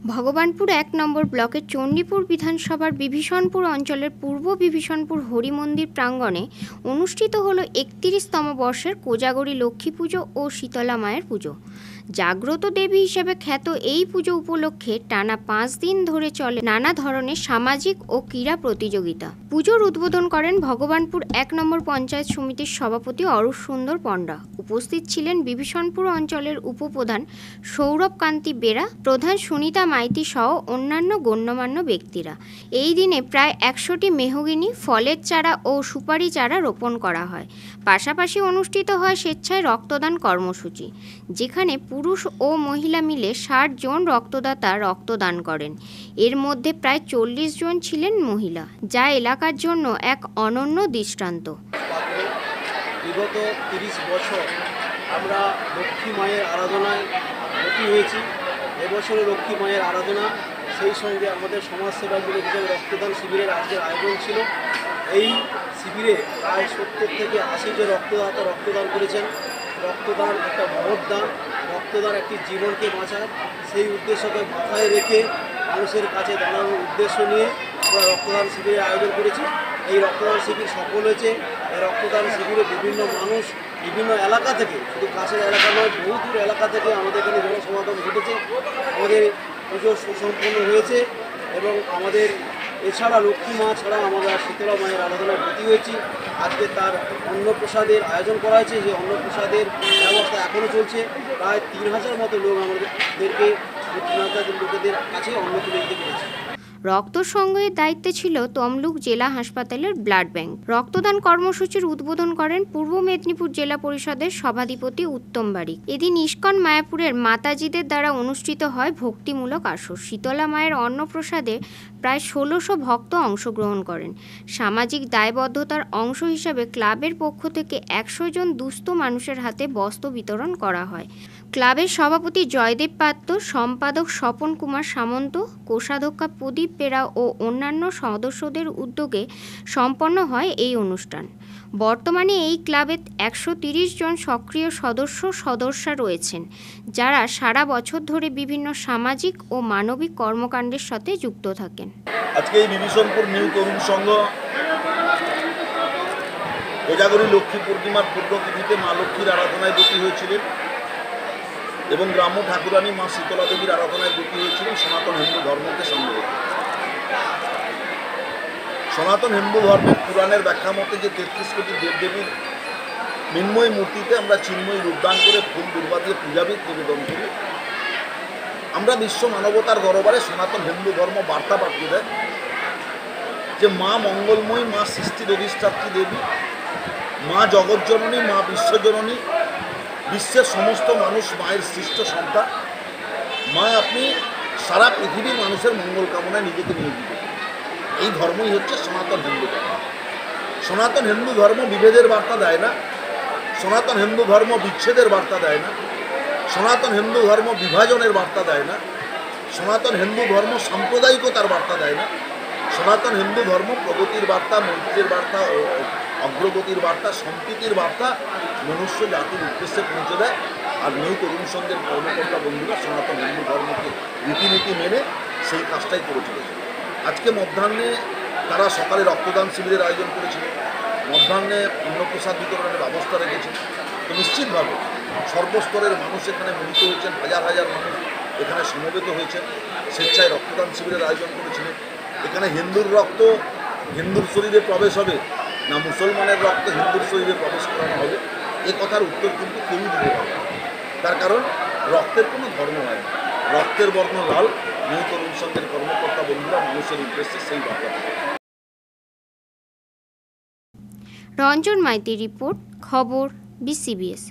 ভগবানপুর ১ নম্বর ব্লকের চণ্ডীপুর বিধানসভার বিভীষণপুর অঞ্চলের পূর্ব বিভীষণপুর হরি মন্দির প্রাঙ্গণে অনুষ্ঠিত হল ৩১তম বর্ষের কোজাগরী লক্ষ্মী পুজো ও শীতলা মায়ের পুজো। জাগ্রত দেবী হিসেবে খ্যাত এই পুজো উপলক্ষে টানা ৫ দিন ধরে চলে নানা ধরনের সামাজিক ও ক্রীড়া প্রতিযোগিতা। পুজোর উদ্বোধন করেন ভগবানপুর ১ নম্বর পঞ্চায়েত সমিতির সভাপতি অরূপ সুন্দর পণ্ডা। উপস্থিত ছিলেন বিভীষণপুর অঞ্চলের উপপ্রধান সৌরভ কান্তি বেরা, প্রধান সুনিতা মাইতি সহ অন্যান্য গণ্যমান্য ব্যক্তিরা। এই দিনে প্রায় ১০০টি মেহগিনি, ফলের চারা ও সুপারি চারা রোপণ করা হয়। পাশাপাশি অনুষ্ঠিত হয় স্বেচ্ছায় রক্তদান কর্মসূচি, যেখানে পুরুষ ও মহিলা মিলে ৬০ জন রক্তদাতা রক্তদান করেন। এর মধ্যে প্রায় ৪০ জন ছিলেন মহিলা, যা এলাকার জন্য এক অনন্য দৃষ্টান্ত। বিগত ৩০ বছর আমরা লক্ষ্মী মায়ের আরাধনায় ব্রতী হয়েছি। এবছরে লক্ষ্মী মায়ের আরাধনা, সেই সঙ্গে আমাদের সমাজসেবাগুলো হিসেবে রক্তদান শিবিরের আজকের আয়োজন ছিল। এই শিবিরে প্রায় ৭০ থেকে ৮০ জন রক্তদাতা রক্তদান করেছেন। রক্তদান একটা মহৎ দান, রক্তদান একটি জীবনকে বাঁচায়। সেই উদ্দেশ্যকে মাথায় রেখে মানুষের কাছে দাঁড়ানোর উদ্দেশ্য নিয়ে আমরা রক্তদান শিবিরের আয়োজন করেছি। এই রক্তদান শিবির সফল হয়েছে। এই রক্তদান শিবিরে বিভিন্ন মানুষ বিভিন্ন এলাকা থেকে, শুধু কাছের এলাকা নয়, বহু দূর এলাকা থেকে আমাদের এখানে জনসমাগম ঘটেছে। আমাদের পুজো সুসম্পন্ন হয়েছে এবং আমাদের এছাড়া লক্ষ্মী মা ছাড়া আমরা শীতলা মায়ের আরাধনায় ব্রতী হয়েছি। আজকে তার অন্নপ্রসাদের আয়োজন করা হয়েছে। যে অন্নপ্রসাদের ব্যবস্থা এখনও চলছে। প্রায় ৩,০০০ মতো লোক আমাদেরকে লোকেদের কাছে অন্ন তুলে দিতে পেরেছে। রক্ত সংগ্রহের দায়িত্বে ছিল তমলুক জেলা হাসপাতালের ব্লাড ব্যাংক। রক্তদান কর্মসূচির উদ্বোধন করেন পূর্ব মেদিনীপুর জেলা পরিষদের সভাধিপতি উত্তম বারিক। এদিন ইস্কন মায়াপুরের মাতাজিদের দ্বারা অনুষ্ঠিত হয় ভক্তিমূলক আসর। শীতলা মায়ের অন্নপ্রসাদে প্রায় ১৬০০ ভক্ত অংশগ্রহণ করেন। সামাজিক দায়বদ্ধতার অংশ হিসাবে ক্লাবের পক্ষ থেকে ১০০ জন দুস্থ মানুষের হাতে বস্ত্র বিতরণ করা হয়। ক্লাবের সভাপতি জয়দেব পাত্র, সম্পাদক স্বপন কুমার সামন্ত, কোষাধ্যক্ষ প্রদীপ বেরা ও অন্যান্য সদস্যদের উদ্যোগে সম্পন্ন হয় এই অনুষ্ঠান। বর্তমানে এই ক্লাবে ১৩০ জন সক্রিয় সদস্যা রয়েছেন, যারা সারা বছর ধরে বিভিন্ন সামাজিক ও মানবিক কর্মকাণ্ডের সাথে যুক্ত থাকেন। আজকে এই বিভীষণপুর নিউ তরুণ সংঘ কোজাগরী লক্ষ্মী পূর্ণিমার পূর্ণতিথিতে মা লক্ষ্মীর আরাধনায় ব্রতী হয়েছিলেন এবং গ্রাম্য ঠাকুরানী মা শীতলা দেবীর আরাধনায় ব্রতী হয়েছিলেন সনাতন হিন্দু ধর্মকে সামনে রেখে। সনাতন হিন্দু ধর্মের পুরাণের ব্যাখ্যা মতে যে ৩৩ কোটি দেবদেবীর মৃন্ময় মূর্তিতে আমরা চিন্ময় রূপদান করে ফুল দুর্বা দিয়ে পূজাবিদ নিবেদন করি। আমরা বিশ্ব মানবতার দরবারে সনাতন হিন্দু ধর্ম বার্তা পাঠিয়ে দেয় যে মা মঙ্গলময়ী, মা সৃষ্টির অধিষ্ঠাত্রী দেবী, মা জগৎজননী, মা বিশ্বজননী, বিশ্বের সমস্ত মানুষ মায়ের সৃষ্ট সন্তান। মা, আপনি সারা পৃথিবীর মানুষের মঙ্গল কামনায় নিজেকে নিয়োজিত। এই ধর্মই হচ্ছে সনাতন হিন্দু ধর্ম। সনাতন হিন্দু ধর্ম বিভেদের বার্তা দেয় না, সনাতন হিন্দু ধর্ম বিচ্ছেদের বার্তা দেয় না, সনাতন হিন্দু ধর্ম বিভাজনের বার্তা দেয় না, সনাতন হিন্দু ধর্ম সাম্প্রদায়িকতার বার্তা দেয় না। সনাতন হিন্দু ধর্ম প্রগতির বার্তা, মৈত্রীর বার্তা ও অগ্রগতির বার্তা, সম্প্রীতির বার্তা মনুষ্য জাতির উদ্দেশ্যে পৌঁছে দেয়। আর নিউ তরুণ সংঘের কর্মকর্তা বন্ধুরা সনাতন হিন্দু ধর্মকে রীতিনীতি মেনে সেই কাজটাই করে চলেছে। আজকে মধ্যাহ্নে তারা সকালে রক্তদান শিবিরের আয়োজন করেছিল, মধ্যাহ্নে অন্নপ্রসাদ বিতরণের ব্যবস্থা রেখেছে। তো নিশ্চিতভাবে সর্বস্তরের মানুষ এখানে মিলিত হয়েছেন, হাজার হাজার মানুষ এখানে সমবেত হয়েছেন। স্বেচ্ছায় রক্তদান শিবিরের আয়োজন করেছিলেন। এখানে হিন্দুর রক্ত হিন্দুর শরীরে প্রবেশ হবে না মুসলমানের রক্ত হিন্দুর শরীরে প্রবেশ করানো হবে, এ কথার উত্তর কিন্তু কেউই দিতে পারে না। তার কারণ রক্তের কোনো ধর্ম হয় না, রক্তের বর্ণ লাল। নিউ তরুণ সংঘের কর্মকর্তা বন্ধুরা মানুষের উদ্দেশ্যে সেই বার্তা। রঞ্জন মাইতির রিপোর্ট, খবর BCBS।